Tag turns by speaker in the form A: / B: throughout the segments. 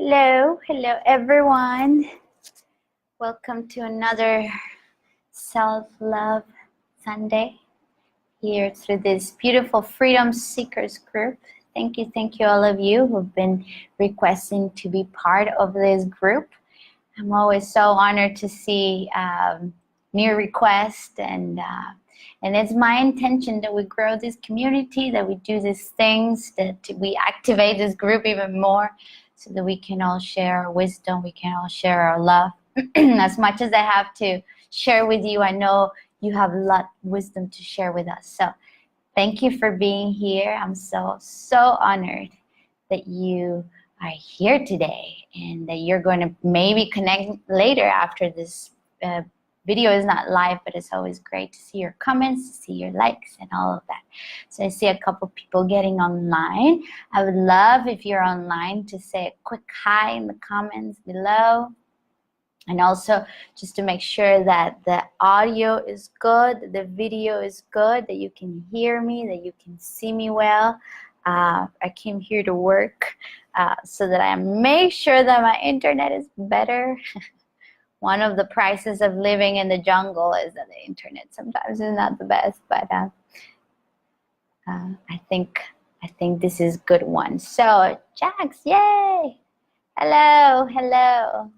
A: Hello everyone. Welcome to another Self-Love Sunday here through this beautiful Freedom Seekers group. Thank you all of you who've been requesting to be part of this group. I'm always so honored to see new requests and it's my intention that we grow this community, that we do these things, that we activate this group even more, so that we can all share our wisdom, we can all share our love. As much as I have to share with you, I know you have a lot of wisdom to share with us. So thank you for being here. I'm so honored that you are here today and that you're going to maybe connect later after this video is not live, but it's always great to see your comments, to see your likes and all of that. So I see a couple people getting online. I would love if you're online to say a quick hi in the comments below. And also just to make sure that the audio is good, the video is good, that you can hear me, that you can see me well. I came here to work so that I make sure that my internet is better. One of the prices of living in the jungle is that the internet sometimes is not the best, but I think this is a good one. So Jax, yay! Hello.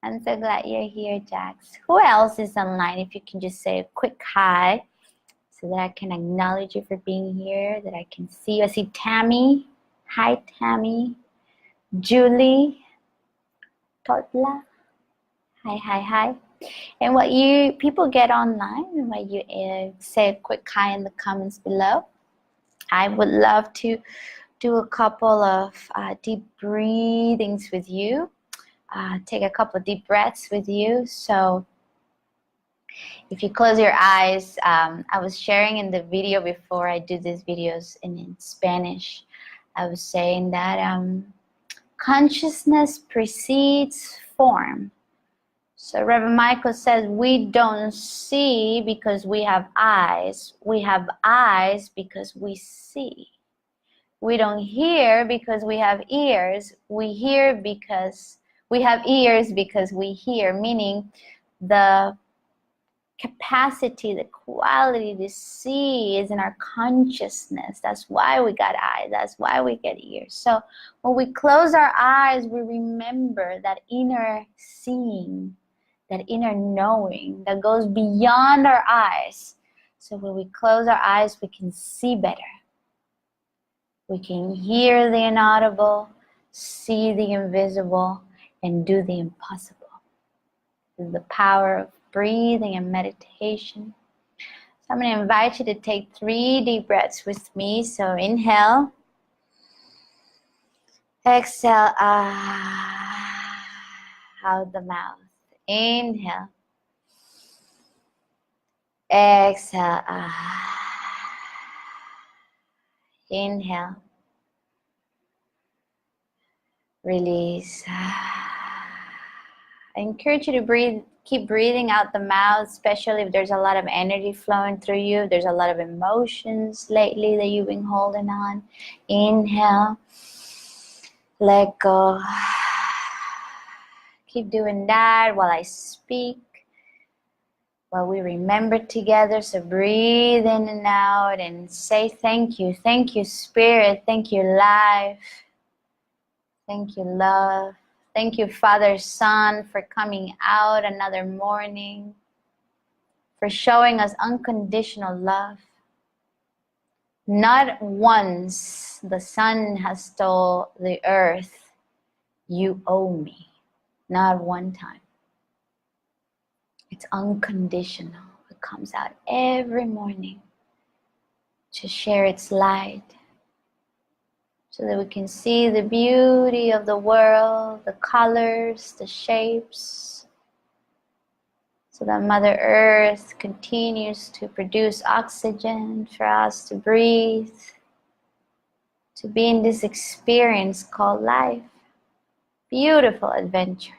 A: I'm so glad you're here, Jax. Who else is online? If you can just say a quick hi so that I can acknowledge you for being here, that I can see you. I see Tammy. Hi, Tammy. Julie. Totla. Hi. And what you people get online, and what you say a quick hi in the comments below. I would love to do a couple of deep breathings with you. Take a couple of deep breaths with you. So if you close your eyes, I was sharing in the video before I do these videos in Spanish. I was saying that consciousness precedes form. So Reverend Michael says, we don't see because we have eyes. We have eyes because we see. We don't hear because we have ears. We hear because we have ears because we hear, meaning the capacity, the quality to see is in our consciousness. That's why we got eyes. That's why we get ears. So when we close our eyes, we remember that inner seeing, that inner knowing that goes beyond our eyes. So when we close our eyes, we can see better. We can hear the inaudible, see the invisible, and do the impossible. This is the power of breathing and meditation. So I'm going to invite you to take 3 deep breaths with me. So inhale, exhale, out the mouth. Inhale, exhale, inhale, release. I encourage you to keep breathing out the mouth, especially if there's a lot of energy flowing through you. There's a lot of emotions lately that you've been holding on. Inhale, let go. Keep doing that while I speak, while we remember together. So breathe in and out and say thank you. Thank you, Spirit. Thank you, life. Thank you, love. Thank you, Father, Son, for coming out another morning, for showing us unconditional love. Not once the sun has stole the earth, you owe me. Not one time. It's unconditional. It comes out every morning to share its light, so that we can see the beauty of the world, the colors, the shapes, so that Mother Earth continues to produce oxygen for us to breathe, to be in this experience called life. Beautiful adventure,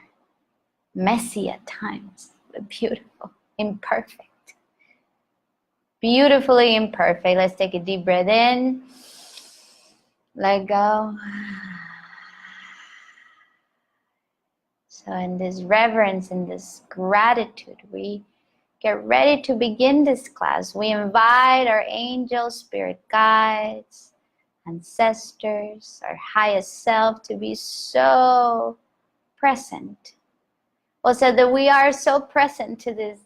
A: messy at times, but beautiful, imperfect. Beautifully imperfect. Let's take a deep breath in. Let go. So in this reverence, in this gratitude, we get ready to begin this class. We invite our angels, spirit guides, ancestors, our highest self to be so present. Also that we are so present to this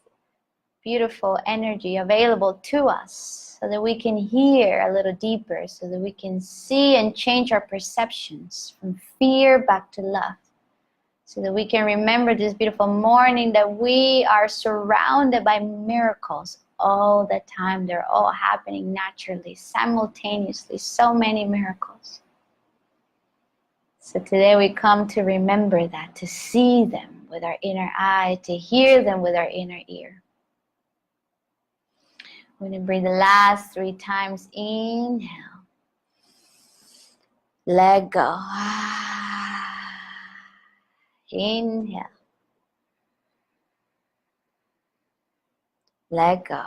A: beautiful energy available to us, so that we can hear a little deeper, so that we can see and change our perceptions from fear back to love, so that we can remember this beautiful morning that we are surrounded by miracles all the time. They're all happening naturally, simultaneously, so many miracles. So today we come to remember that, to see them with our inner eye, to hear them with our inner ear. We're going to breathe the last 3 times. Inhale. Let go. Inhale. Let go.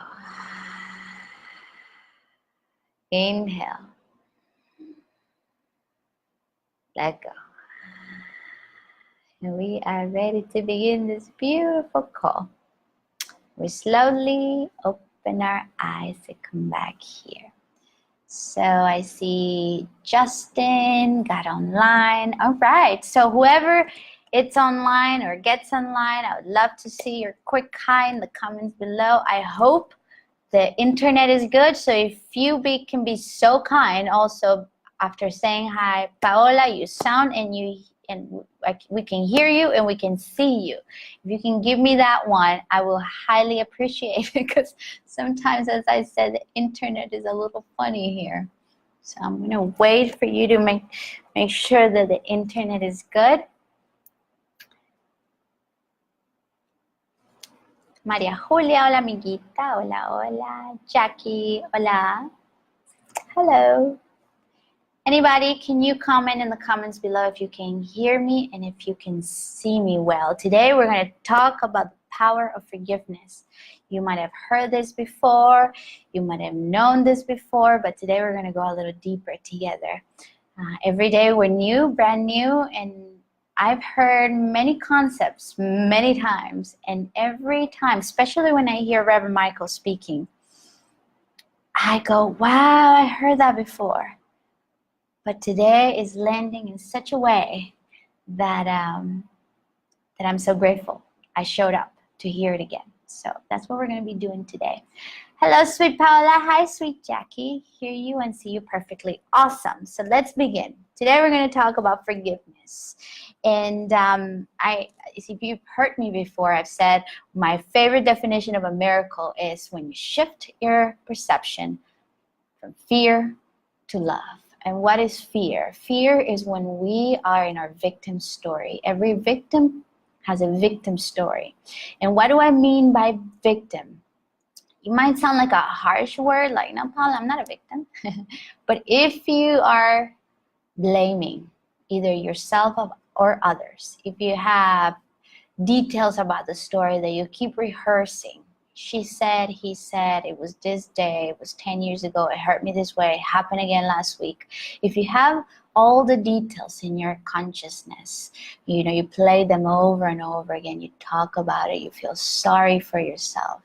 A: Inhale. Let go. And we are ready to begin this beautiful call. We slowly open our eyes to come back here. So I see Justin got online. All right. So whoever it's online or gets online, I would love to see your quick hi in the comments below. I hope the internet is good. So if you can be so kind also after saying hi, Paola, you sound and we can hear you and we can see you. If you can give me that one, I will highly appreciate it, because sometimes, as I said, the internet is a little funny here. So I'm going to wait for you to make sure that the internet is good. Maria Julia, hola amiguita, hola, hola. Jackie, hola. Hello. Anybody, can you comment in the comments below if you can hear me and if you can see me well? Today we're going to talk about the power of forgiveness. You might have heard this before, you might have known this before, but today we're going to go a little deeper together. Every day we're new, brand new, and I've heard many concepts many times, and every time, especially when I hear Reverend Michael speaking, I go, wow, I heard that before. But today is landing in such a way that that I'm so grateful I showed up to hear it again. So that's what we're going to be doing today. Hello, sweet Paola. Hi, sweet Jackie. Hear you and see you perfectly. Awesome. So let's begin. Today we're going to talk about forgiveness. And if you've heard me before, I've said my favorite definition of a miracle is when you shift your perception from fear to love. And what is fear? Fear is when we are in our victim story. Every victim has a victim story. And what do I mean by victim? It might sound like a harsh word, like, no, Paula, I'm not a victim. But if you are blaming either yourself or others, if you have details about the story that you keep rehearsing, she said, he said, it was this day, it was 10 years ago, it hurt me this way, it happened again last week. If you have all the details in your consciousness, you play them over and over again, you talk about it, you feel sorry for yourself.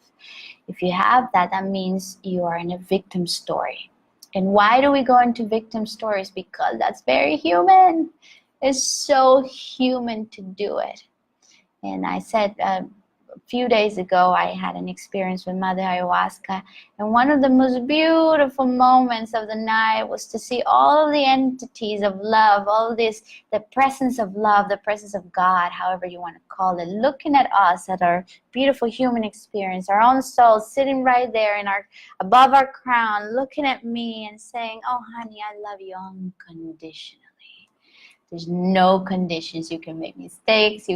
A: If you have that, that means you are in a victim story. And why do we go into victim stories? Because that's very human. It's so human to do it. And I said, a few days ago, I had an experience with Mother Ayahuasca, and one of the most beautiful moments of the night was to see all of the entities of love, all of this, the presence of love, the presence of God, however you want to call it, looking at us, at our beautiful human experience, our own soul sitting right there above our crown, looking at me and saying, oh honey, I love you unconditionally. There's no conditions. You can make mistakes.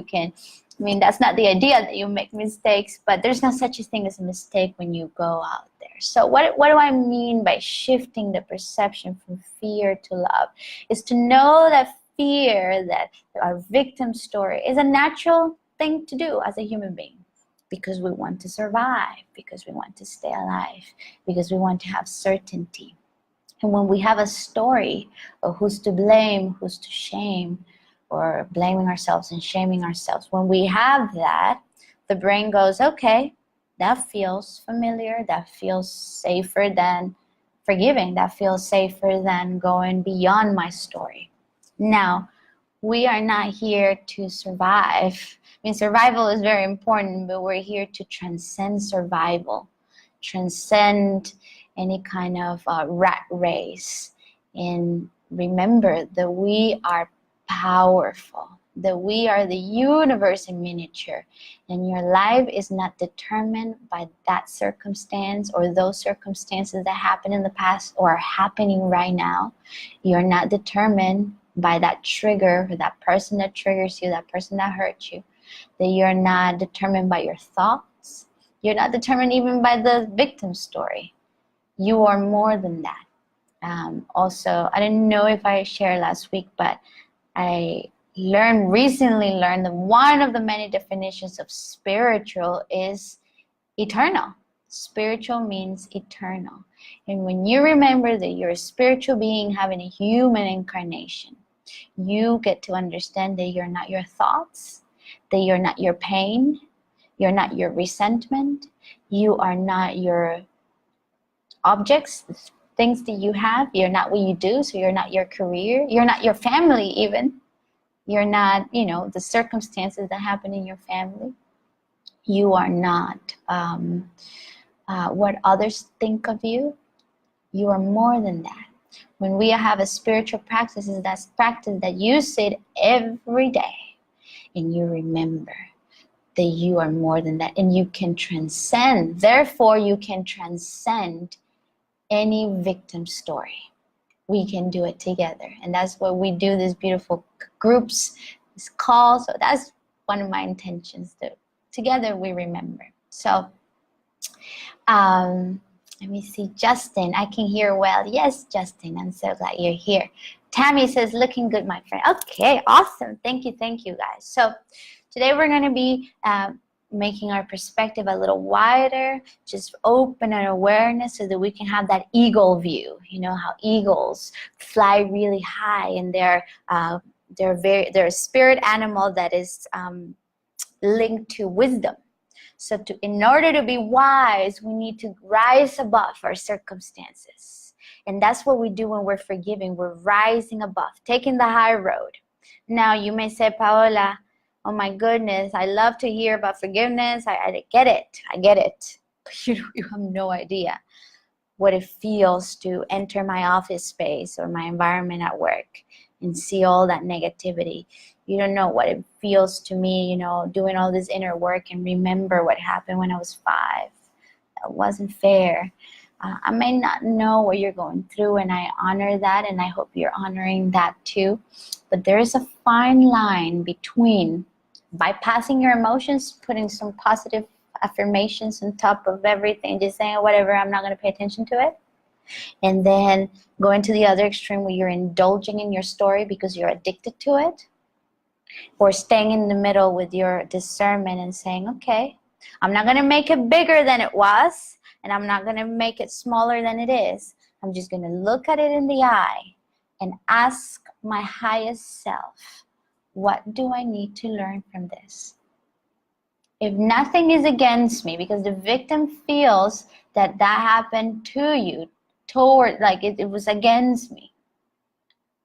A: That's not the idea that you make mistakes, but there's no such a thing as a mistake when you go out there. So what do I mean by shifting the perception from fear to love? Is to know that fear, that our victim story, is a natural thing to do as a human being, because we want to survive, because we want to stay alive, because we want to have certainty. And when we have a story of who's to blame, who's to shame, or blaming ourselves and shaming ourselves. When we have that, the brain goes, okay, that feels familiar, that feels safer than forgiving, that feels safer than going beyond my story. Now, we are not here to survive. I mean, survival is very important, but we're here to transcend survival, transcend any kind of rat race, and remember that we are powerful, that we are the universe in miniature, and your life is not determined by that circumstance or those circumstances that happened in the past or are happening right now. You're not determined by that trigger, or that person that triggers you, that person that hurts you. That you're not determined by your thoughts. You're not determined even by the victim story. You are more than that. Also, I didn't know if I shared last week, but I recently learned that one of the many definitions of spiritual is eternal. Spiritual means eternal. And when you remember that you're a spiritual being having a human incarnation, you get to understand that you're not your thoughts, that you're not your pain, you're not your resentment, you are not your objects, things that you have, you're not what you do, so you're not your career, you're not your family even, you're not, the circumstances that happen in your family, you are not what others think of you, you are more than that. When we have a spiritual practice, that's practice that you sit every day and you remember that you are more than that, and you can transcend, therefore you can transcend any victim story. We can do it together, and that's what we do, these beautiful groups, this call. So that's one of my intentions, that together we remember. So let me see, Justin, I can hear well. Yes, Justin, I'm so glad you're here. Tammy says, looking good, my friend. Okay, awesome. Thank you, guys. So today we're going to be making our perspective a little wider, just open our awareness so that we can have that eagle view. You know how eagles fly really high, and they're a spirit animal that is linked to wisdom. So in order to be wise, we need to rise above our circumstances. And that's what we do when we're forgiving. We're rising above, taking the high road. Now, you may say, Paola, oh my goodness, I love to hear about forgiveness. I get it. But you have no idea what it feels to enter my office space or my environment at work and see all that negativity. You don't know what it feels to me, doing all this inner work and remember what happened when I was 5. That wasn't fair. I may not know what you're going through, and I honor that, and I hope you're honoring that too. But there is a fine line between bypassing your emotions, putting some positive affirmations on top of everything, just saying, whatever, I'm not going to pay attention to it. And then going to the other extreme where you're indulging in your story because you're addicted to it. Or staying in the middle with your discernment and saying, okay, I'm not going to make it bigger than it was, and I'm not going to make it smaller than it is. I'm just going to look at it in the eye and ask my highest self, what do I need to learn from this? If nothing is against me, because the victim feels that happened to you, like it was against me.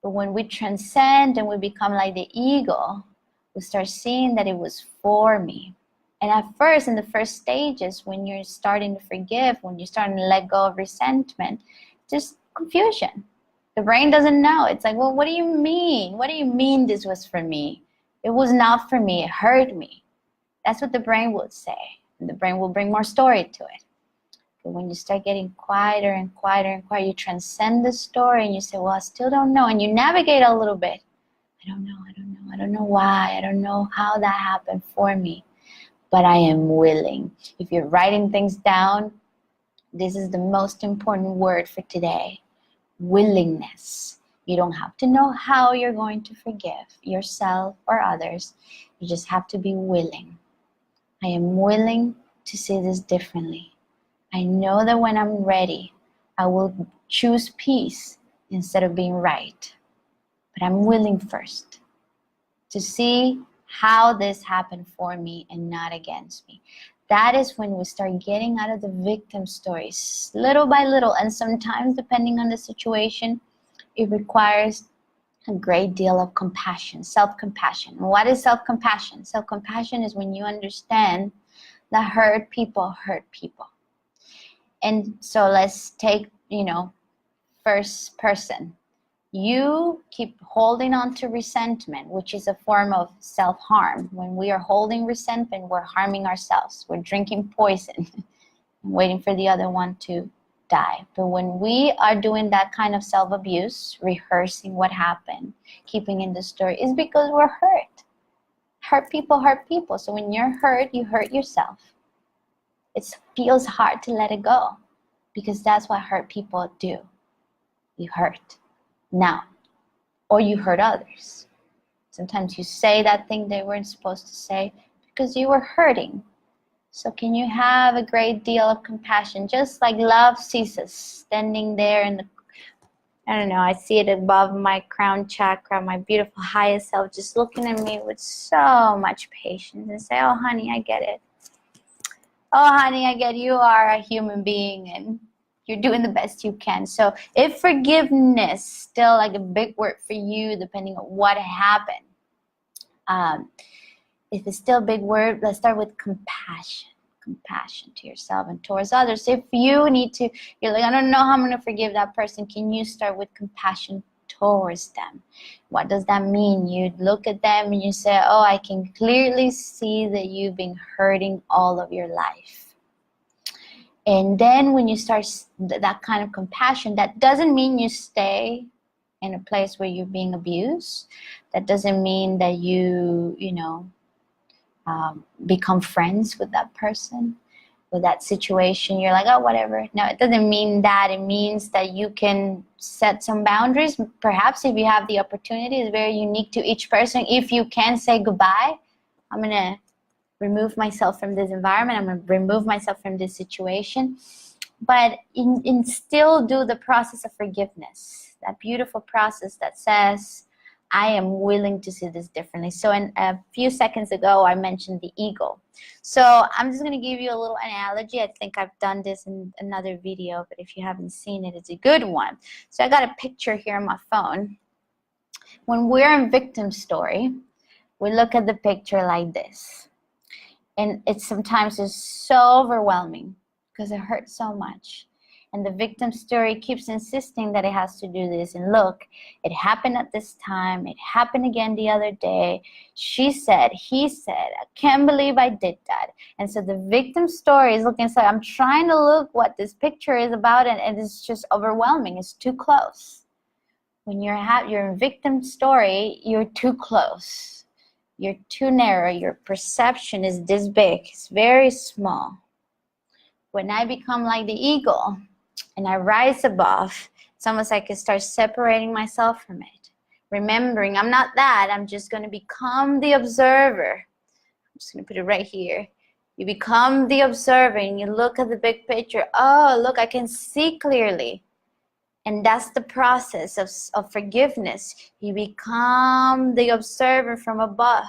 A: But when we transcend and we become like the eagle, we start seeing that it was for me. And at first, in the first stages, when you're starting to forgive, when you're starting to let go of resentment, just confusion. The brain doesn't know. It's like, well, what do you mean? What do you mean this was for me? It was not for me. It hurt me. That's what the brain would say. And the brain will bring more story to it. But when you start getting quieter and quieter and quieter, you transcend the story and you say, well, I still don't know. And you navigate a little bit. I don't know why. I don't know how that happened for me. But I am willing. If you're writing things down, this is the most important word for today. Willingness. You don't have to know how you're going to forgive yourself or others. You just have to be willing. I am willing to see this differently. I know that when I'm ready, I will choose peace instead of being right. But I'm willing first. to see how this happened for me and not against me. That is when we start getting out of the victim stories little by little. And sometimes, depending on the situation, it requires a great deal of compassion, self-compassion. What is self-compassion? Self-compassion is when you understand that hurt people hurt people. And so let's take, first person. You keep holding on to resentment, which is a form of self-harm. When we are holding resentment, we're harming ourselves. We're drinking poison and waiting for the other one to die. But when we are doing that kind of self-abuse, rehearsing what happened, keeping in the story, is because we're hurt. Hurt people hurt people. So when you're hurt, you hurt yourself. It feels hard to let it go because that's what hurt people do. You hurt. Now, or you hurt others. Sometimes you say that thing they weren't supposed to say because you were hurting. So can you have a great deal of compassion, just like love sees us standing there in the, I don't know, I see it above my crown chakra, my beautiful highest self, just looking at me with so much patience and say, oh, honey, I get it. Oh, honey, I get you are a human being and you're doing the best you can. So if forgiveness still like a big word for you, depending on what happened, if it's still a big word, let's start with compassion. Compassion to yourself and towards others. If you need to, you're like, I don't know how I'm going to forgive that person. Can you start with compassion towards them? What does that mean? You look at them and you say, oh, I can clearly see that you've been hurting all of your life. And then when you start that kind of compassion, that doesn't mean you stay in a place where you're being abused. That doesn't mean that you become friends with that person, with that situation. You're like, oh, whatever. No, it doesn't mean that. It means that you can set some boundaries. Perhaps if you have the opportunity, it's very unique to each person. If you can say goodbye, I'm going to remove myself from this environment. I'm going to remove myself from this situation. But in still do the process of forgiveness, that beautiful process that says, I am willing to see this differently. So in a few seconds ago, I mentioned the eagle. So I'm just going to give you a little analogy. I think I've done this in another video, but if you haven't seen it, it's a good one. So I got a picture here on my phone. When we're in victim story, we look at the picture like this. And it sometimes is so overwhelming because it hurts so much. And the victim story keeps insisting that it has to do this. And look, it happened at this time. It happened again the other day. She said, he said, I can't believe I did that. And so the victim story is looking, so I'm trying to look what this picture is about, and it's just overwhelming. It's too close. When you're in victim story, you're too close. You're too narrow. Your perception is this big. It's very small. When I become like the eagle, and I rise above, it's almost like I start separating myself from it. Remembering, I'm not that. I'm just going to become the observer. I'm just going to put it right here. You become the observer and you look at the big picture. Oh, look, I can see clearly. And that's the process of forgiveness. You become the observer from above.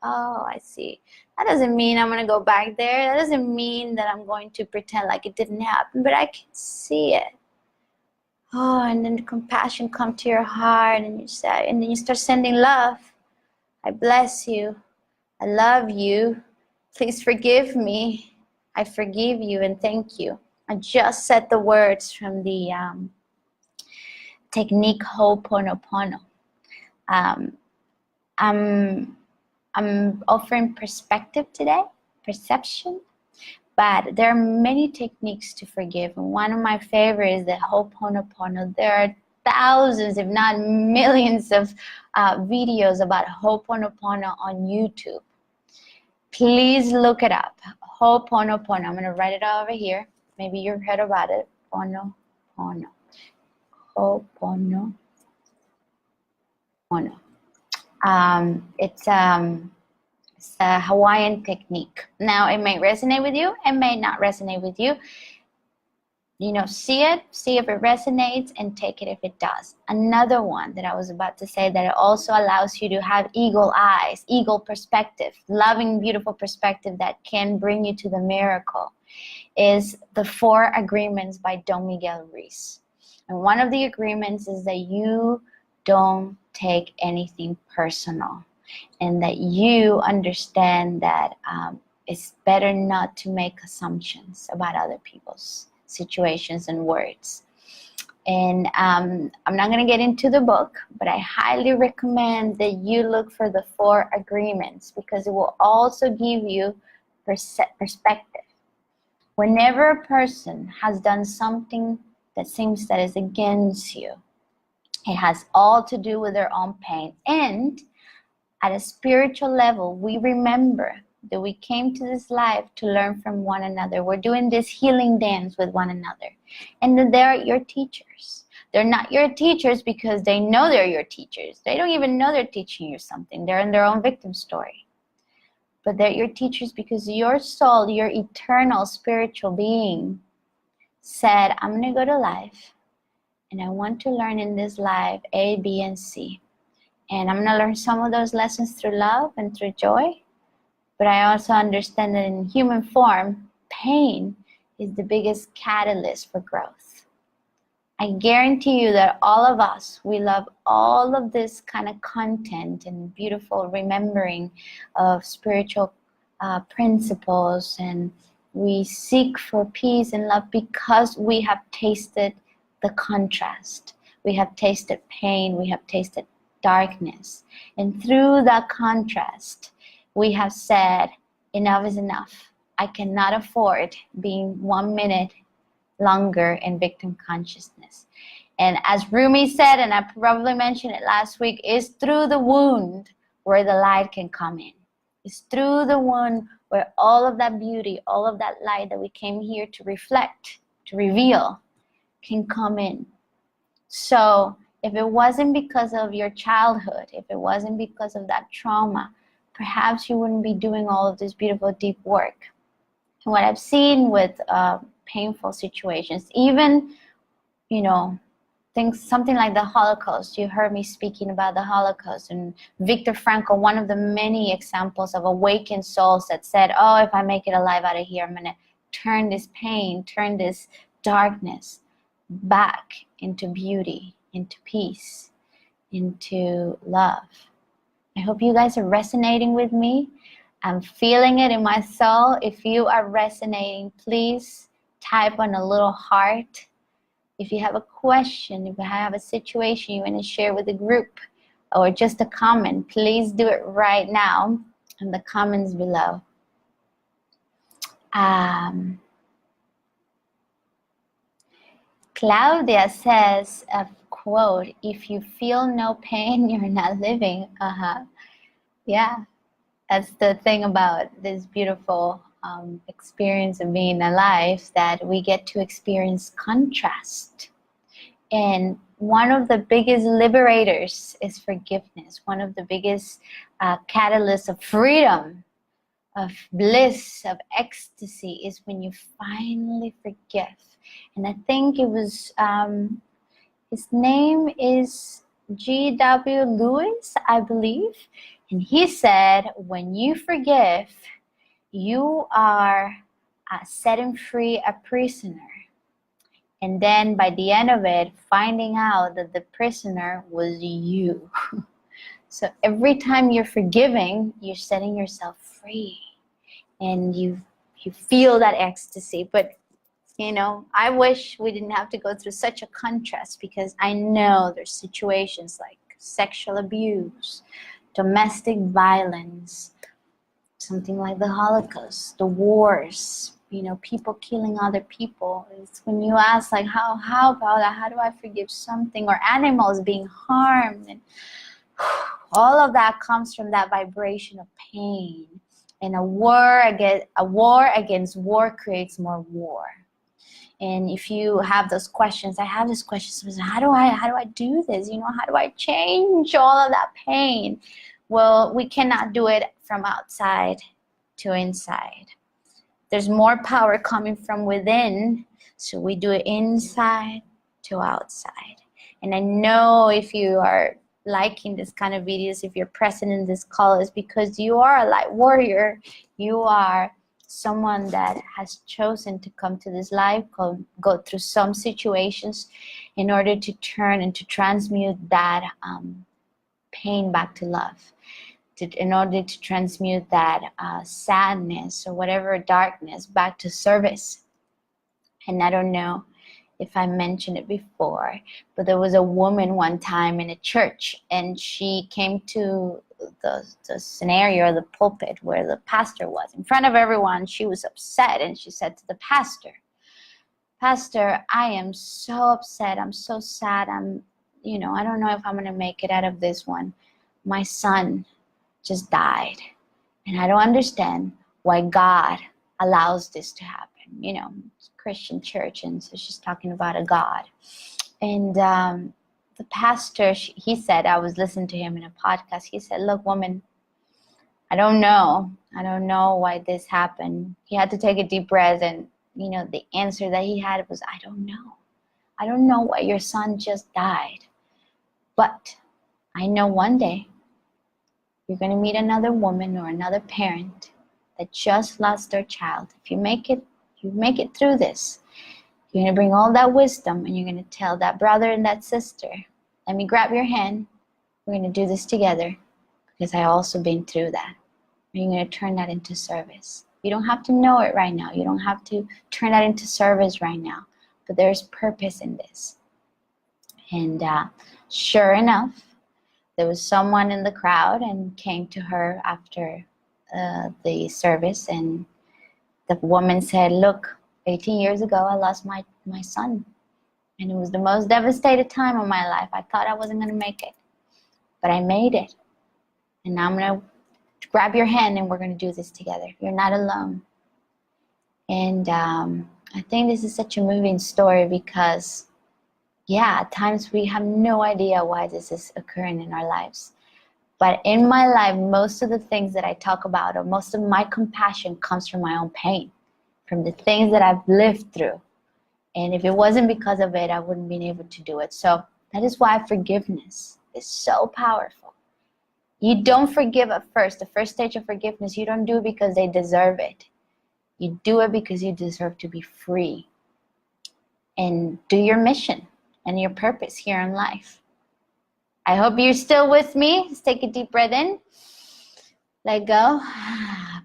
A: Oh, I see. That doesn't mean I'm going to go back there. That doesn't mean that I'm going to pretend like it didn't happen, but I can see it. Oh, and then the compassion comes to your heart, and you say, and then you start sending love. I bless you. I love you. Please forgive me. I forgive you and thank you. I just said the words from the technique Ho'oponopono. I'm offering perspective today, perception, but there are many techniques to forgive. And one of my favorites is the Ho'oponopono. There are thousands, if not millions of videos about Ho'oponopono on YouTube. Please look it up. Ho'oponopono. I'm going to write it over here. Maybe you've heard about it. Ho'oponopono. Ho'oponopono. It's a Hawaiian technique. Now, it may resonate with you. It may not resonate with you. see it, see if it resonates, and take it if it does. Another one that I was about to say that it also allows you to have eagle eyes, eagle perspective, loving, beautiful perspective that can bring you to the miracle, is the 4 Agreements by Don Miguel Ruiz. And one of the agreements is that you don't take anything personal, and that you understand that it's better not to make assumptions about other people's situations and words. And I'm not going to get into the book, but I highly recommend that you look for the 4 Agreements, because it will also give you perspective. Whenever a person has done something that seems that is against you, it has all to do with their own pain. And at a spiritual level, we remember that we came to this life to learn from one another. We're doing this healing dance with one another. And that they're your teachers. They're not your teachers because they know they're your teachers. They don't even know they're teaching you something. They're in their own victim story. But they're your teachers because your soul, your eternal spiritual being, said, I'm going to go to life, and I want to learn in this life A, B, and C. And I'm going to learn some of those lessons through love and through joy. But I also understand that in human form, pain is the biggest catalyst for growth. I guarantee you that all of us, we love all of this kind of content and beautiful remembering of spiritual principles, and we seek for peace and love because we have tasted the contrast. We have tasted pain, we have tasted darkness. And through that contrast, we have said, enough is enough. I cannot afford being 1 minute longer in victim consciousness. And as Rumi said, and I probably mentioned it last week, is through the wound where the light can come in. It's through the wound where all of that beauty, all of that light that we came here to reflect, to reveal, can come in. So if it wasn't because of your childhood, if it wasn't because of that trauma, perhaps you wouldn't be doing all of this beautiful deep work. And what I've seen with painful situations, even, things, something like the Holocaust. You heard me speaking about the Holocaust, and Viktor Frankl, one of the many examples of awakened souls that said, oh, if I make it alive out of here, I'm going to turn this pain, turn this darkness back into beauty, into peace, into love. I hope you guys are resonating with me. I'm feeling it in my soul. If you are resonating, please type on a little heart. If you have a question, if you have a situation you want to share with the group, or just a comment, please do it right now in the comments below. Claudia says, a quote, if you feel no pain, you're not living. Yeah, that's the thing about this beautiful experience of being alive, that we get to experience contrast. And one of the biggest liberators is forgiveness. One of the biggest catalysts of freedom, of bliss, of ecstasy, is when you finally forgive. And I think it was, his name is G.W. Lewis, I believe. And he said, when you forgive, you are setting free a prisoner. And then by the end of it, finding out that the prisoner was you. So every time you're forgiving, you're setting yourself free. And you feel that ecstasy. But, I wish we didn't have to go through such a contrast, because I know there's situations like sexual abuse, domestic violence, something like the Holocaust, the wars, people killing other people. It's when you ask, like, how about that? How do I forgive something? Or animals being harmed. And all of that comes from that vibration of pain. And a war against war creates more war. And if you have those questions, I have this question, how do I do this? How do I change all of that pain? Well, we cannot do it from outside to inside. There's more power coming from within. So we do it inside to outside. And I know if you are liking this kind of videos, if you're present in this call, is because you are a light warrior. You are someone that has chosen to come to this life, go through some situations in order to turn and to transmute that pain back to love, in order to transmute that sadness or whatever darkness back to service. And I don't know if I mentioned it before, but there was a woman one time in a church, and she came to the scenario, or the pulpit where the pastor was. In front of everyone, she was upset, and she said to the pastor, "Pastor, I am so upset. I'm so sad. I don't know if I'm going to make it out of this one. My son just died, and I don't understand why God allows this to happen." It's a Christian church, and so she's talking about a God. And the pastor, he said, I was listening to him in a podcast, he said, "Look, woman, I don't know why this happened." He had to take a deep breath, and the answer that he had was, I don't know why your son just died, but I know one day you're going to meet another woman or another parent that just lost their child. If you make it through this, you're going to bring all that wisdom, and you're going to tell that brother and that sister, "Let me grab your hand. We're going to do this together because I also been through that." And you're going to turn that into service. You don't have to know it right now. You don't have to turn that into service right now. But there's purpose in this. And sure enough, there was someone in the crowd and came to her after the service, and the woman said, "Look, 18 years ago, I lost my son. And it was the most devastated time of my life. I thought I wasn't going to make it. But I made it. And now I'm going to grab your hand, and we're going to do this together. You're not alone." And I think this is such a moving story because, at times we have no idea why this is occurring in our lives. But in my life, most of the things that I talk about, or most of my compassion, comes from my own pain, from the things that I've lived through. And if it wasn't because of it, I wouldn't been able to do it. So that is why forgiveness is so powerful. You don't forgive at first. The first stage of forgiveness, you don't do it because they deserve it. You do it because you deserve to be free and do your mission and your purpose here in life. I hope you're still with me. Let's take a deep breath in. Let go.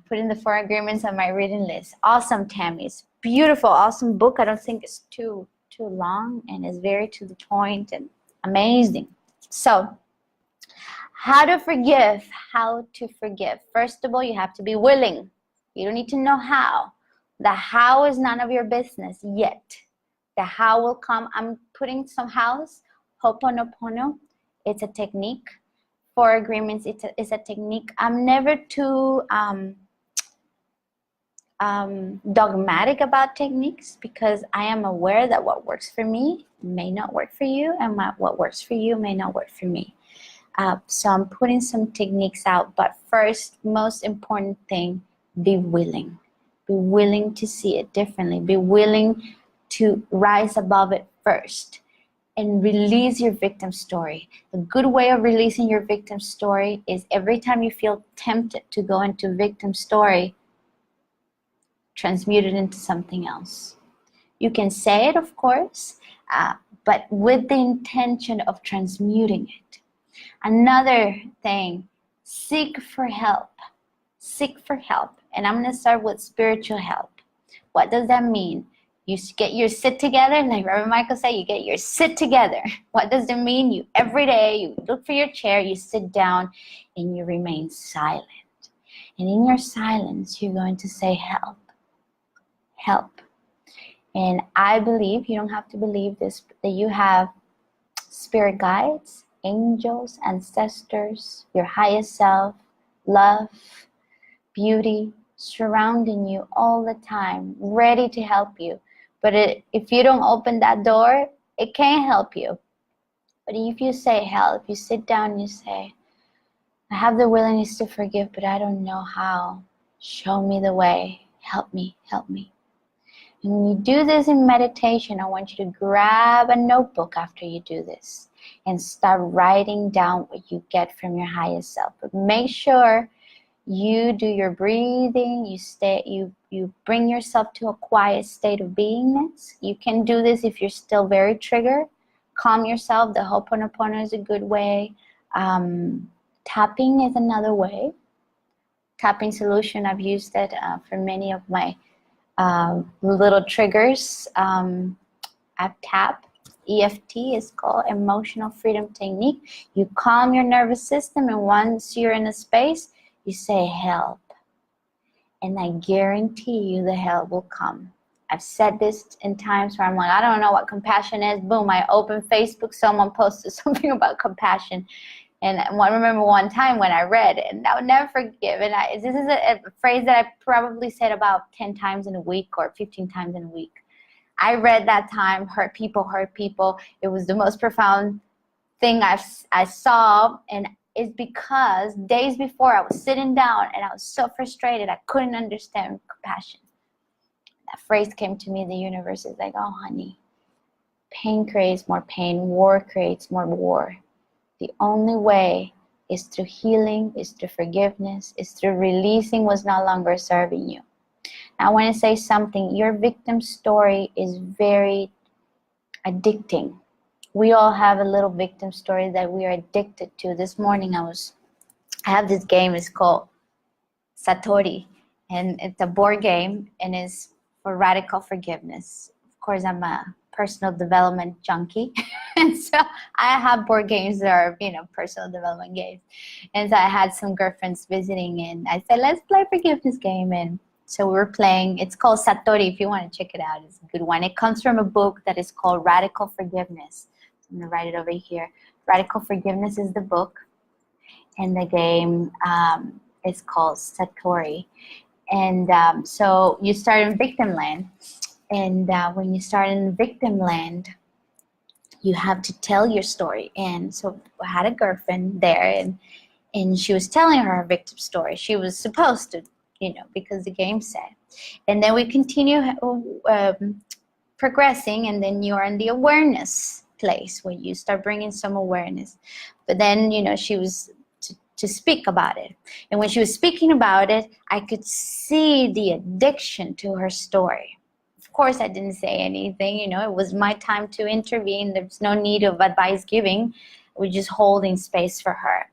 A: Put in the 4 agreements on my reading list. Awesome, Tammy. It's beautiful, awesome book. I don't think it's too long, and it's very to the point and amazing. So, how to forgive. First of all, you have to be willing. You don't need to know how. The how is none of your business yet. The how will come. I'm putting some hows. Ho'oponopono. It's a technique. 4 agreements. It's a technique. I'm never too dogmatic about techniques, because I am aware that what works for me may not work for you, and what works for you may not work for me. So I'm putting some techniques out. But first, most important thing, be willing. Be willing to see it differently. Be willing to rise above it first and release your victim story. A good way of releasing your victim story is every time you feel tempted to go into victim story, transmute it into something else. You can say it, of course, but with the intention of transmuting it. Another thing, seek for help. Seek for help. And I'm going to start with spiritual help. What does that mean? You get your sit together, like Reverend Michael said, you get your sit together. What does it mean? You every day, you look for your chair, you sit down, and you remain silent. And in your silence, you're going to say, help. Help. And I believe, you don't have to believe this, that you have spirit guides, angels, ancestors, your highest self, love, beauty, surrounding you all the time, ready to help you. But if you don't open that door, it can't help you. But if you say help, you sit down and you say, I have the willingness to forgive, but I don't know how. Show me the way. Help me, help me. And when you do this in meditation, I want you to grab a notebook after you do this and start writing down what you get from your highest self. But make sure you do your breathing, you bring yourself to a quiet state of beingness. You can do this if you're still very triggered. Calm yourself. The Ho'oponopono is a good way. Tapping is another way. Tapping solution, I've used it for many of my little triggers. I've tapped. EFT is called Emotional Freedom Technique. You calm your nervous system, and once you're in a space, you say help. And I guarantee you the help will come. I've said this in times where I'm like, I don't know what compassion is. Boom, I open Facebook, someone posted something about compassion. And I remember one time when I read it, and I would never forgive. And this is a phrase that I probably said about 10 times in a week or 15 times in a week. I read that time, hurt people. It was the most profound thing I saw. And it's because days before I was sitting down and I was so frustrated, I couldn't understand compassion. That phrase came to me, the universe is like, oh honey, pain creates more pain, war creates more war. The only way is through healing, is through forgiveness, is through releasing what's no longer serving you. Now, I want to say something. Your victim story is very addicting. We all have a little victim story that we are addicted to. This morning I have this game, it's called Satori, and it's a board game, and it's for radical forgiveness. Of course, I'm a personal development junkie, and so I have board games that are, personal development games. And so I had some girlfriends visiting, and I said, let's play a forgiveness game. And so we were playing. It's called Satori. If you want to check it out, it's a good one. It comes from a book that is called Radical Forgiveness. So I'm going to write it over here. Radical Forgiveness is the book, and the game is called Satori. And so you start in victim land. And when you start in victim land, you have to tell your story. And so I had a girlfriend there, and she was telling her victim story. She was supposed to, because the game said. And then we continue progressing, and then you're in the awareness place where you start bringing some awareness. But then, she was to speak about it. And when she was speaking about it, I could see the addiction to her story. Of course, I didn't say anything, it was my time to intervene. There's no need of advice giving. We're just holding space for her.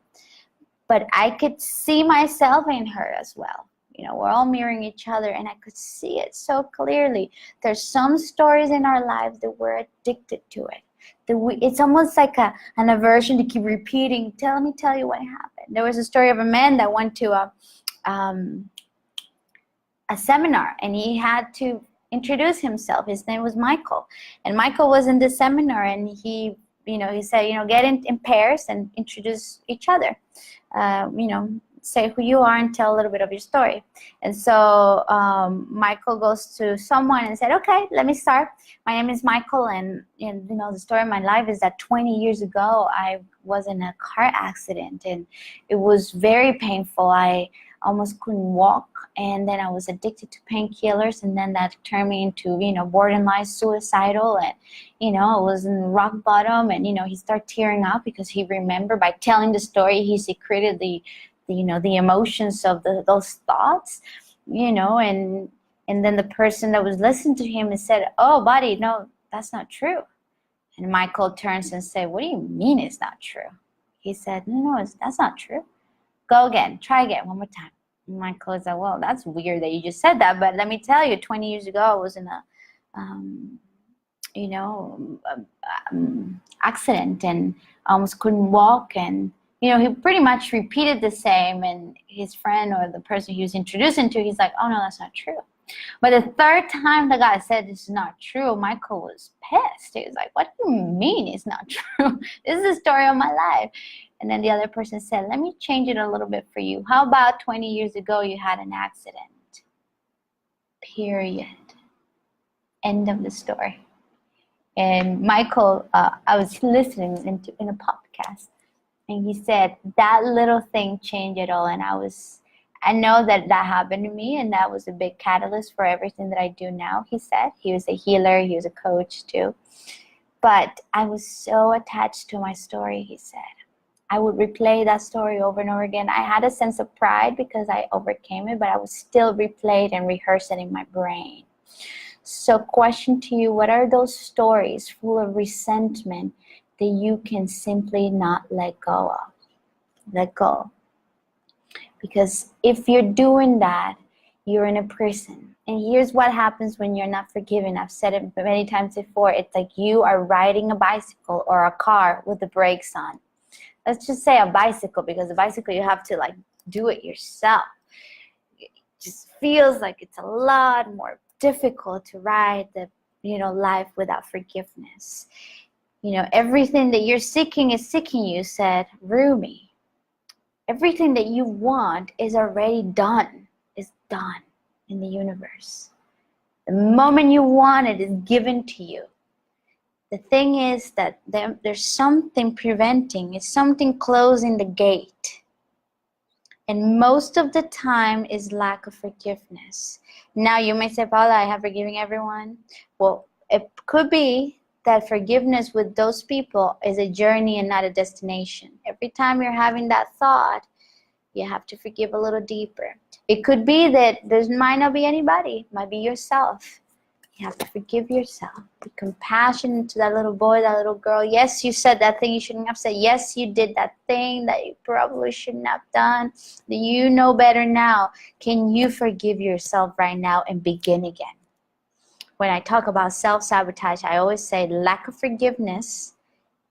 A: But I could see myself in her as well. We're all mirroring each other, and I could see it so clearly. There's some stories in our lives that we're addicted to it. It's almost like an aversion to keep repeating. Let me tell you what happened. There was a story of a man that went to a seminar, and he had to introduce himself. His name was Michael, and Michael was in the seminar, and he said, get in pairs and introduce each other. Say who you are and tell a little bit of your story. And so Michael goes to someone and said, okay, let me start. My name is Michael, and the story of my life is that 20 years ago, I was in a car accident, and it was very painful. I almost couldn't walk, and then I was addicted to painkillers, and then that turned me into, borderline suicidal, and, I was in rock bottom, and, he started tearing up because he remembered by telling the story, he secreted the emotions of those thoughts, and then the person that was listening to him and said, oh, buddy, no, that's not true. And Michael turns and said, what do you mean it's not true? He said, no, that's not true. Go again, try again, one more time. And Michael is like, well, that's weird that you just said that, but let me tell you, 20 years ago, I was in a, accident, and I almost couldn't walk, and he pretty much repeated the same, and his friend or the person he was introducing to, he's like, oh no, that's not true. But the third time the guy said this is not true, Michael was pissed. He was like, what do you mean it's not true? This is the story of my life. And then the other person said, let me change it a little bit for you. How about 20 years ago you had an accident? Period. End of the story. And Michael, I was listening in a podcast, and he said that little thing changed it all. And I know that that happened to me, and that was a big catalyst for everything that I do now, he said. He was a healer, he was a coach too. But I was so attached to my story, he said. I would replay that story over and over again. I had a sense of pride because I overcame it, but I would still replay it and rehearse it in my brain. So question to you, what are those stories full of resentment that you can simply not let go of? Let go. Because if you're doing that, you're in a prison. And here's what happens when you're not forgiven. I've said it many times before. It's like you are riding a bicycle or a car with the brakes on. Let's just say a bicycle, because a bicycle you have to like do it yourself. It just feels like it's a lot more difficult to ride the life without forgiveness. Everything that you're seeking is seeking you, said Rumi. Everything that you want is already done, is done in the universe. The moment you want it is given to you. The thing is that there's something preventing, it's something closing the gate. And most of the time is lack of forgiveness. Now you may say, Paula, I have forgiven everyone. Well, it could be that forgiveness with those people is a journey and not a destination. Every time you're having that thought, you have to forgive a little deeper. It could be that there might not be anybody, it might be yourself. You have to forgive yourself. Be compassionate to that little boy, that little girl. Yes, you said that thing you shouldn't have said. Yes, you did that thing that you probably shouldn't have done. You know better now. Can you forgive yourself right now and begin again? When I talk about self-sabotage, I always say lack of forgiveness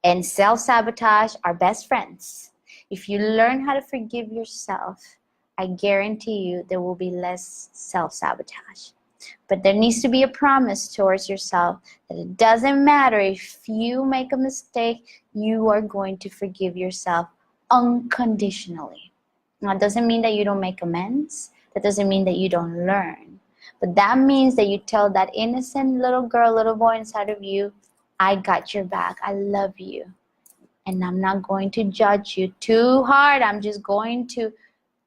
A: and self-sabotage are best friends. If you learn how to forgive yourself, I guarantee you there will be less self-sabotage. But there needs to be a promise towards yourself that it doesn't matter if you make a mistake, you are going to forgive yourself unconditionally. Now, it doesn't mean that you don't make amends. That doesn't mean that you don't learn. But that means that you tell that innocent little girl, little boy inside of you, I got your back. I love you. And I'm not going to judge you too hard. I'm just going to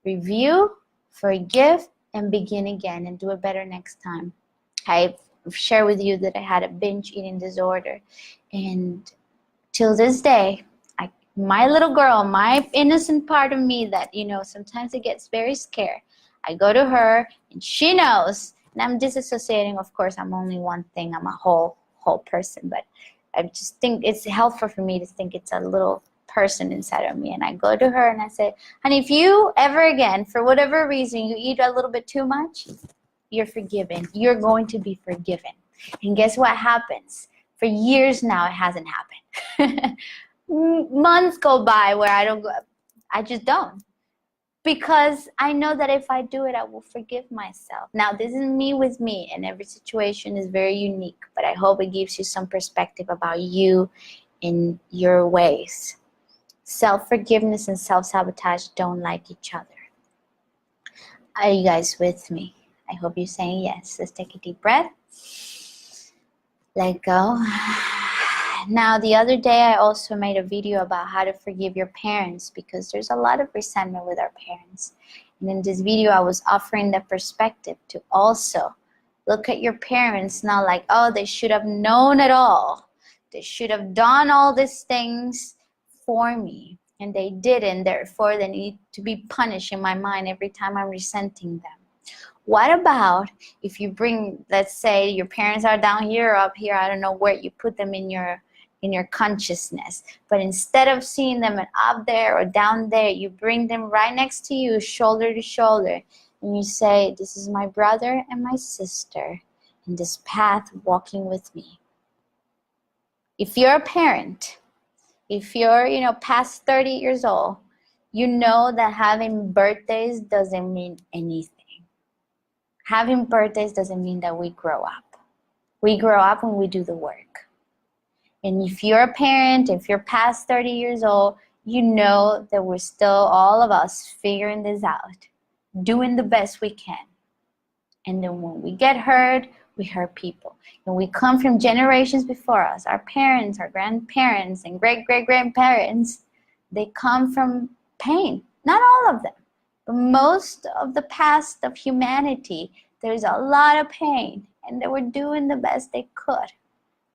A: review, forgive, and begin again and do it better next time. I share with you that I had a binge eating disorder. And till this day, my little girl, my innocent part of me that, sometimes it gets very scared. I go to her and she knows. And I'm disassociating. Of course, I'm only one thing. I'm a whole person. But I just think it's helpful for me to think it's a little person inside of me. And I go to her and I say, honey, if you ever again, for whatever reason, you eat a little bit too much, you're forgiven. You're going to be forgiven. And guess what happens? For years now, it hasn't happened. Months go by where I just don't. Because I know that if I do it, I will forgive myself. Now, this is me with me, and every situation is very unique, but I hope it gives you some perspective about you and your ways. Self-forgiveness and self-sabotage don't like each other. Are you guys with me? I hope you're saying yes. Let's take a deep breath. Let go. Now, the other day, I also made a video about how to forgive your parents because there's a lot of resentment with our parents. And in this video, I was offering the perspective to also look at your parents, not like, oh, they should have known it all. They should have done all these things for me. And they didn't, therefore they need to be punished in my mind every time I'm resenting them. What about if you bring, let's say your parents are down here or up here, I don't know where you put them in your consciousness, but instead of seeing them up there or down there, you bring them right next to you, shoulder to shoulder, and you say, this is my brother and my sister in this path walking with me. If you're a parent, if you're past 30 years old, you know that having birthdays doesn't mean anything. Having birthdays doesn't mean that we grow up. We grow up when we do the work. And if you're a parent, if you're past 30 years old, you know that we're still, all of us, figuring this out, doing the best we can. And then when we get hurt, we hurt people. And we come from generations before us, our parents, our grandparents, and great-great-grandparents. They come from pain. Not all of them, But most of the past of humanity, there's a lot of pain, and they were doing the best they could.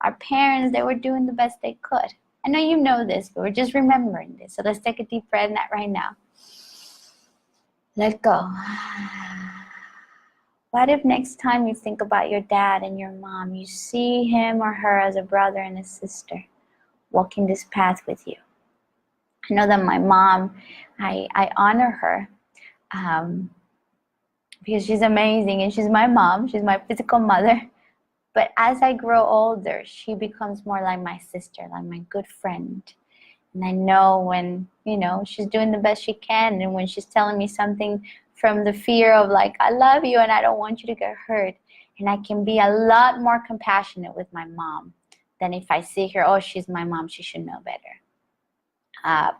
A: Our parents, they were doing the best they could. I know you know this, but we're just remembering this. So let's take a deep breath in that right now. Let go. What if next time you think about your dad and your mom, you see him or her as a brother and a sister walking this path with you? I know that my mom, I honor her because she's amazing and she's my mom. She's my physical mother. But as I grow older, she becomes more like my sister, like my good friend. And I know when, she's doing the best she can, and when she's telling me something from the fear of like, I love you and I don't want you to get hurt. And I can be a lot more compassionate with my mom than if I see her, oh, she's my mom, she should know better.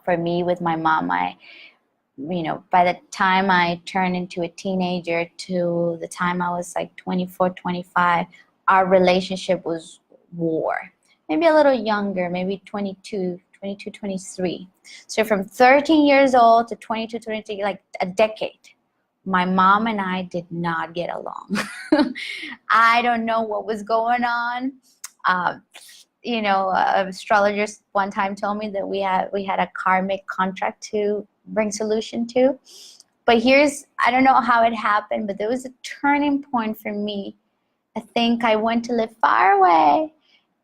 A: For me, with my mom, by the time I turned into a teenager to the time I was like 24, 25, our relationship was war. Maybe a little younger, maybe 22, 23. So from 13 years old to 22, 23, like a decade, my mom and I did not get along. I don't know what was going on. Astrologers one time told me that we had a karmic contract to bring solution to. But I don't know how it happened, but there was a turning point for me. I think I went to live far away,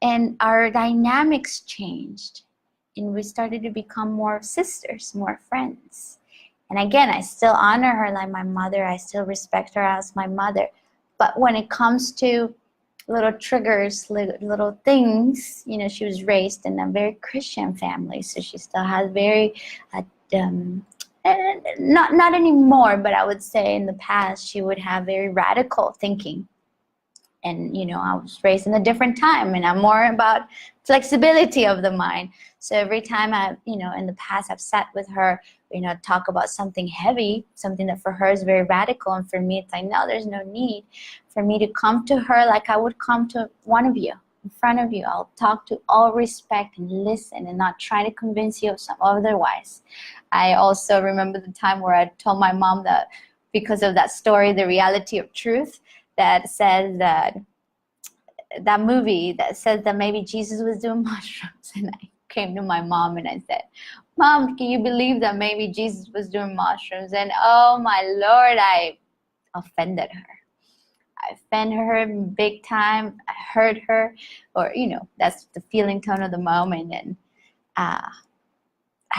A: and our dynamics changed, and we started to become more sisters, more friends. And again, I still honor her like my mother. I still respect her as my mother. But when it comes to little triggers, little things, she was raised in a very Christian family, so she still has very, not anymore, but I would say in the past she would have very radical thinking. And, I was raised in a different time, and I'm more about flexibility of the mind. So every time in the past I've sat with her, talk about something heavy, something that for her is very radical. And for me, it's like, no, there's no need for me to come to her like I would come to one of you in front of you. I'll talk to all respect and listen and not try to convince you of something otherwise. I also remember the time where I told my mom that because of that story, The Reality of Truth, that says that movie that says that maybe Jesus was doing mushrooms. And I came to my mom and I said, Mom, can you believe that maybe Jesus was doing mushrooms? And oh my Lord, I offended her. I offended her big time. I hurt her, or that's the feeling tone of the moment. And I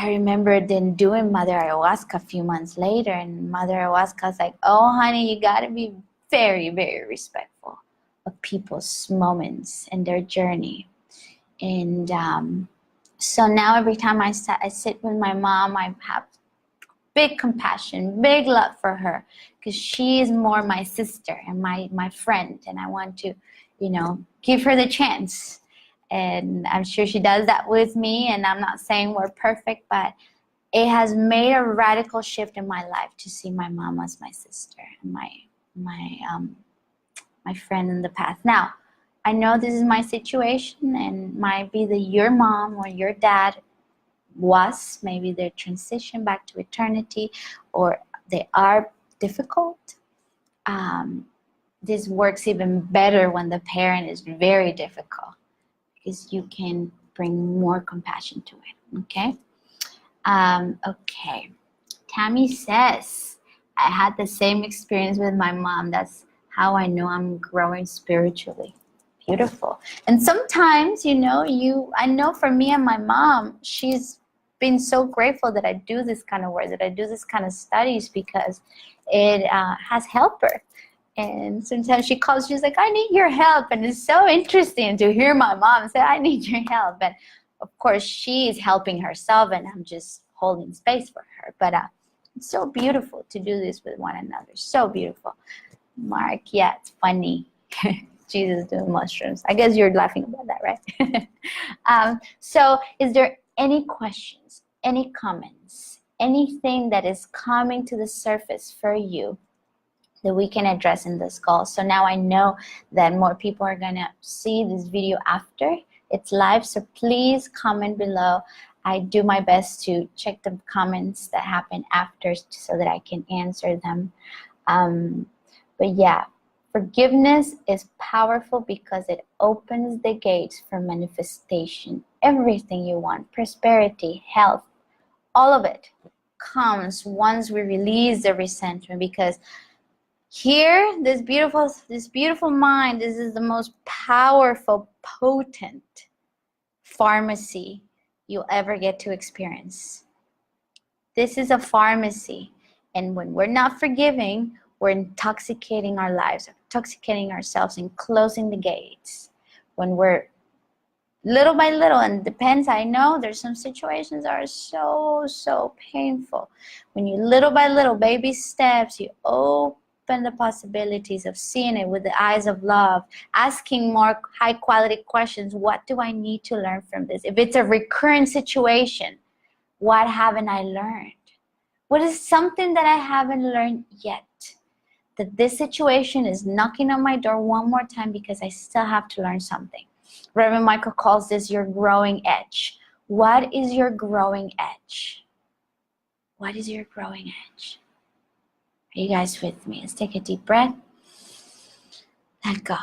A: remember then doing Mother Ayahuasca a few months later, and Mother Ayahuasca was like, oh honey, you gotta be very, very respectful of people's moments and their journey. And so now every time I sit with my mom, I have big compassion, big love for her, because she is more my sister and my friend, and I want to, give her the chance. And I'm sure she does that with me, and I'm not saying we're perfect, but it has made a radical shift in my life to see my mom as my sister and my friend in the past. Now, I know this is my situation, and might be that your mom or your dad was, maybe their transition back to eternity, or they are difficult. This works even better when the parent is very difficult, because you can bring more compassion to it. Okay. Okay. Tammy says, I had the same experience with my mom. That's how I know I'm growing spiritually. Beautiful. And sometimes, I know for me and my mom, she's been so grateful that I do this kind of work, that I do this kind of studies, because it has helped her. And sometimes she calls, she's like, I need your help. And it's so interesting to hear my mom say, I need your help. And of course, she is helping herself, and I'm just holding space for her. But it's so beautiful to do this with one another. So beautiful. Mark, yeah, it's funny. Jesus doing mushrooms. I guess you're laughing about that, right? So is there any questions, any comments, anything that is coming to the surface for you that we can address in this call? So now I know that more people are gonna see this video after it's live, so please comment below. I do my best to check the comments that happen after so that I can answer them. But yeah, forgiveness is powerful because it opens the gates for manifestation. Everything you want, prosperity, health, all of it comes once we release the resentment, because here, this beautiful mind, this is the most powerful, potent pharmacy you'll ever get to experience. This is a pharmacy, and when we're not forgiving, we're intoxicating our lives, intoxicating ourselves, and closing the gates. When we're little by little, and it depends, I know there's some situations that are so painful. When you little by little, baby steps, you open the possibilities of seeing it with the eyes of love, asking more high quality questions. What do I need to learn from this? If it's a recurrent situation, what haven't I learned? What is something that I haven't learned yet? That this situation is knocking on my door one more time because I still have to learn something. Reverend Michael calls this your growing edge. What is your growing edge? What is your growing edge? Are you guys with me? Let's take a deep breath. Let go.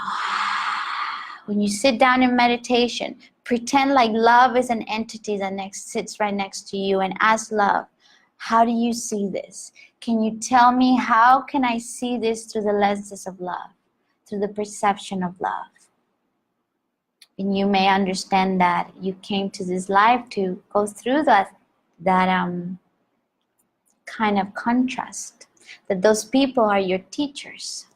A: When you sit down in meditation, pretend like love is an entity that sits right next to you, and ask love, how do you see this? Can you tell me, how can I see this through the lenses of love, through the perception of love? And you may understand that you came to this life to go through that kind of contrast, that those people are your teachers,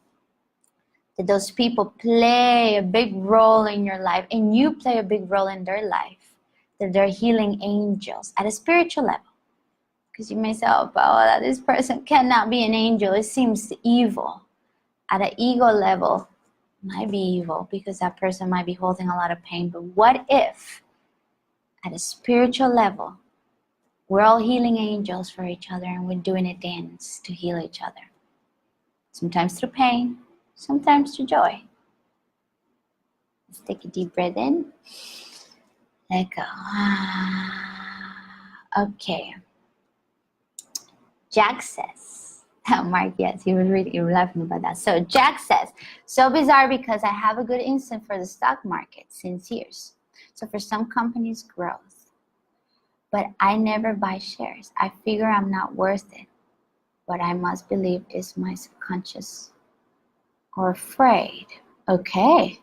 A: that those people play a big role in your life, and you play a big role in their life, that they're healing angels at a spiritual level. Because you may say, oh, Paola, this person cannot be an angel. It seems evil. At an ego level, it might be evil because that person might be holding a lot of pain. But what if, at a spiritual level, we're all healing angels for each other, and we're doing a dance to heal each other? Sometimes through pain, sometimes through joy. Let's take a deep breath in. Let go. Okay. Jack says, Mark, yes, he was laughing about that. So Jack says, so bizarre because I have a good instinct for the stock market since years. So for some companies, growth. But I never buy shares. I figure I'm not worth it. What I must believe is my subconscious or afraid. Okay.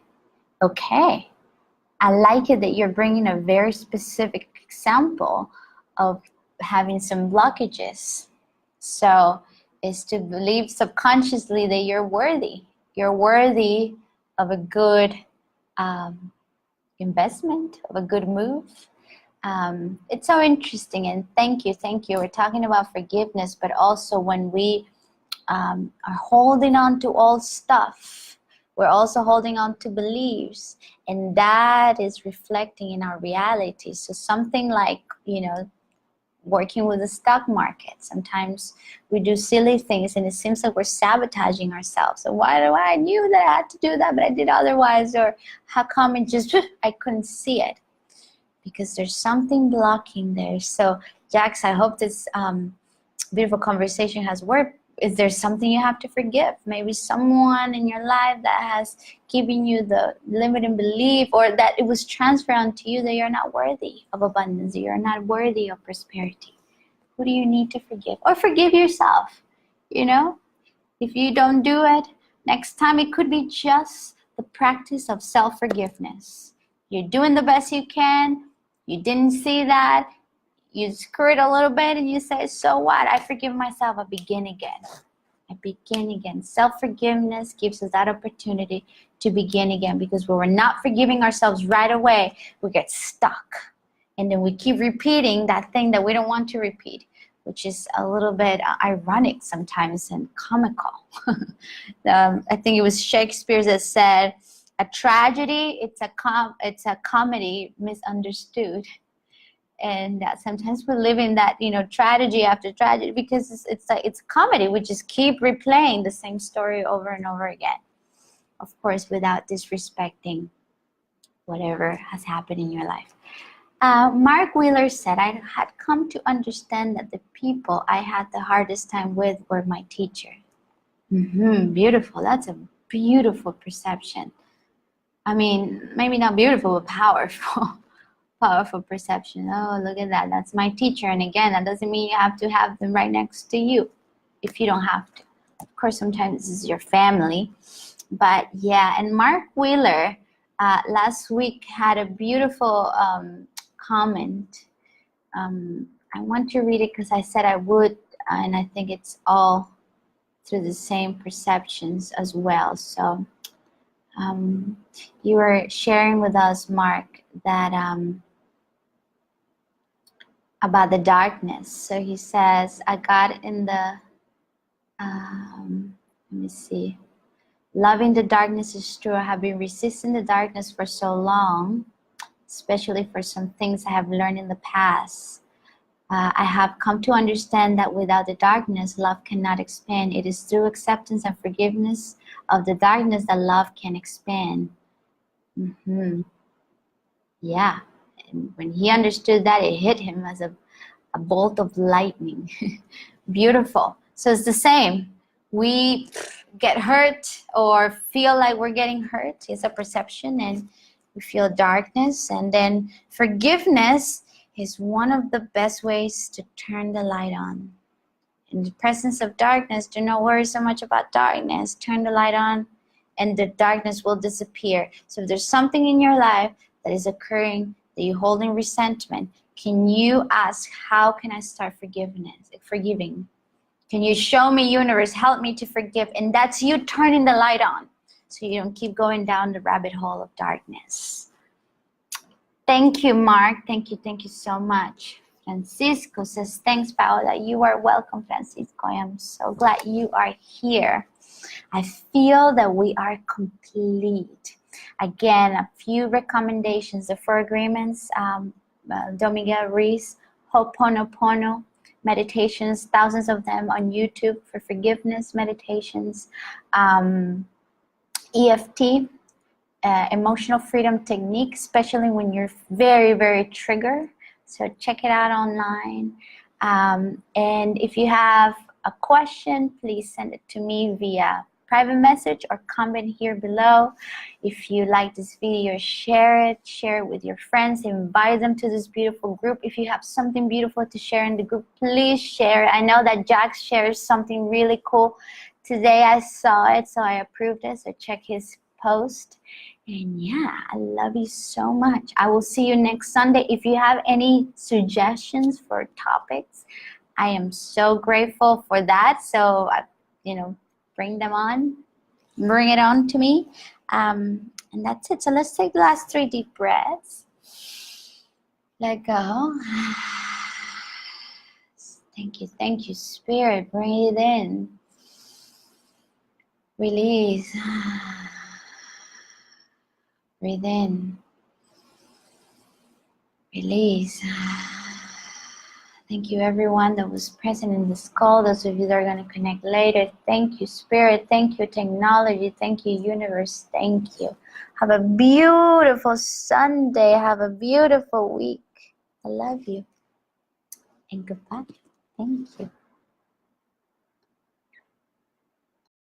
A: I like it that you're bringing a very specific example of having some blockages. So is to believe subconsciously that you're worthy. You're worthy of a good investment, of a good move. It's so interesting, and thank you. We're talking about forgiveness, but also when we are holding on to old stuff, we're also holding on to beliefs, and that is reflecting in our reality. So something like, working with the stock market, sometimes we do silly things and it seems like we're sabotaging ourselves. So why do I knew that I had to do that, but I did otherwise? Or how come it just, I couldn't see it? Because there's something blocking there. So Jax, I hope this beautiful conversation has worked. Is there something you have to forgive? Maybe someone in your life that has given you the limiting belief, or that it was transferred onto you that you're not worthy of abundance, you're not worthy of prosperity. Who do you need to forgive? Or forgive yourself, If you don't do it, next time it could be just the practice of self-forgiveness. You're doing the best you can. You didn't see that. You screw it a little bit and you say, so what? I forgive myself. I begin again. Self-forgiveness gives us that opportunity to begin again, because when we're not forgiving ourselves right away, we get stuck. And then we keep repeating that thing that we don't want to repeat, which is a little bit ironic sometimes and comical. I think it was Shakespeare that said, a tragedy, it's a comedy misunderstood. And sometimes we live in that, tragedy after tragedy, because it's comedy. We just keep replaying the same story over and over again. Of course, without disrespecting whatever has happened in your life. Mark Wheeler said, I had come to understand that the people I had the hardest time with were my teacher. Beautiful. That's a beautiful perception. I mean, maybe not beautiful, but powerful. Powerful perception. Oh, look at that. That's my teacher. And again, that doesn't mean you have to have them right next to you if you don't have to. Of course, sometimes this is your family. But yeah, and Mark Wheeler last week had a beautiful comment. I want to read it because I said I would, and I think it's all through the same perceptions as well. So you were sharing with us, Mark, that about the darkness. So he says, I got in the, let me see. Loving the darkness is true. I have been resisting the darkness for so long, especially for some things I have learned in the past. I have come to understand that without the darkness, love cannot expand. It is through acceptance and forgiveness of the darkness that love can expand. Yeah. And when he understood that, it hit him as a bolt of lightning. Beautiful. So it's the same. We get hurt or feel like we're getting hurt. It's a perception, and we feel darkness. And then forgiveness is one of the best ways to turn the light on. In the presence of darkness, do not worry so much about darkness. Turn the light on and the darkness will disappear. So if there's something in your life that is occurring that you're holding resentment, can you ask, how can I start forgiving? Can you show me, universe, help me to forgive? And that's you turning the light on so you don't keep going down the rabbit hole of darkness. Thank you, Mark. Thank you so much. Francisco says, thanks, Paola. You are welcome, Francisco. I am so glad you are here. I feel that we are complete. Again, a few recommendations. The 4 agreements, Don Miguel Ruiz, Ho'oponopono meditations, thousands of them on YouTube for forgiveness meditations, EFT, emotional freedom technique, especially when you're very, very triggered. So check it out online. And if you have a question, please send it to me via private message or comment here below. If you like this video, share it with your friends, invite them to this beautiful group. If you have something beautiful to share in the group, please share it. I know that Jack shares something really cool today. I saw it, so I approved it, so check his post. And yeah, I love you so much. I will see you next Sunday. If you have any suggestions for topics, I am so grateful for that. So, bring them on, bring it on to me. And that's it. So let's take the last 3 deep breaths. Let go. Thank you, Spirit. Bring it in. Release. Breathe in. Release. Thank you, everyone that was present in this call. Those of you that are going to connect later, thank you, Spirit. Thank you, technology. Thank you, universe. Thank you. Have a beautiful Sunday. Have a beautiful week. I love you. And goodbye. Thank you.